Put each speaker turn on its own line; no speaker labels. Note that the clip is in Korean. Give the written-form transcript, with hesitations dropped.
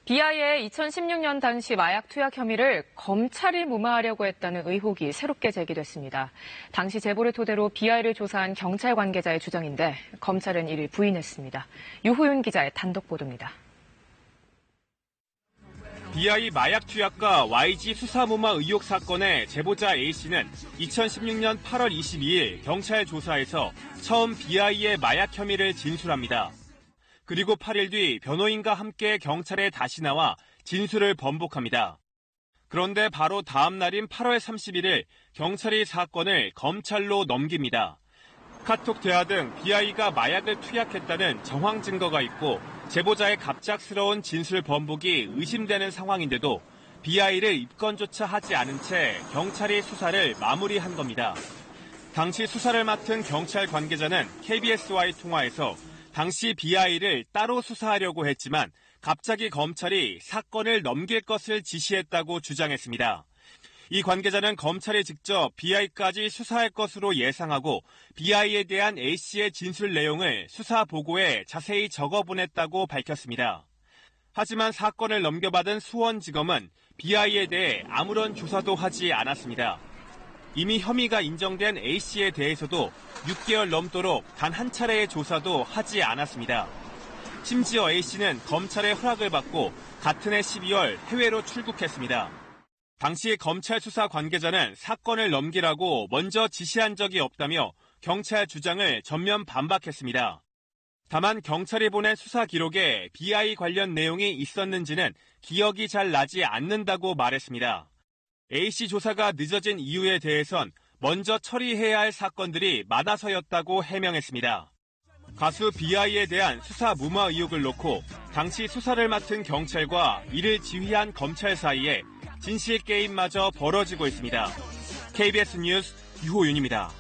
BI의 2016년 당시 마약 투약 혐의를 검찰이 무마하려고 했다는 의혹이 새롭게 제기됐습니다. 당시 제보를 토대로 BI를 조사한 경찰 관계자의 주장인데 검찰은 이를 부인했습니다. 유호윤 기자의 단독 보도입니다.
BI 마약 투약과 YG 수사 무마 의혹 사건의 제보자 A씨는 2016년 8월 22일 경찰 조사에서 처음 BI의 마약 혐의를 진술합니다. 그리고 8일 뒤 변호인과 함께 경찰에 다시 나와 진술을 번복합니다. 그런데 바로 다음 날인 8월 31일 경찰이 사건을 검찰로 넘깁니다. 카톡 대화 등 BI가 마약을 투약했다는 정황 증거가 있고 제보자의 갑작스러운 진술 번복이 의심되는 상황인데도 BI를 입건조차 하지 않은 채 경찰이 수사를 마무리한 겁니다. 당시 수사를 맡은 경찰 관계자는 KBS와의 통화에서 당시 BI를 따로 수사하려고 했지만 갑자기 검찰이 사건을 넘길 것을 지시했다고 주장했습니다. 이 관계자는 검찰이 직접 BI까지 수사할 것으로 예상하고 BI에 대한 A씨의 진술 내용을 수사 보고에 자세히 적어보냈다고 밝혔습니다. 하지만 사건을 넘겨받은 수원지검은 BI에 대해 아무런 조사도 하지 않았습니다. 이미 혐의가 인정된 A씨에 대해서도 6개월 넘도록 단 한 차례의 조사도 하지 않았습니다. 심지어 A씨는 검찰의 허락을 받고 같은 해 12월 해외로 출국했습니다. 당시 검찰 수사 관계자는 사건을 넘기라고 먼저 지시한 적이 없다며 경찰 주장을 전면 반박했습니다. 다만 경찰이 보낸 수사 기록에 BI 관련 내용이 있었는지는 기억이 잘 나지 않는다고 말했습니다. A씨 조사가 늦어진 이유에 대해선 먼저 처리해야 할 사건들이 많아서였다고 해명했습니다. 가수 BI에 대한 수사 무마 의혹을 놓고 당시 수사를 맡은 경찰과 이를 지휘한 검찰 사이에 진실 게임마저 벌어지고 있습니다. KBS 뉴스 유호윤입니다.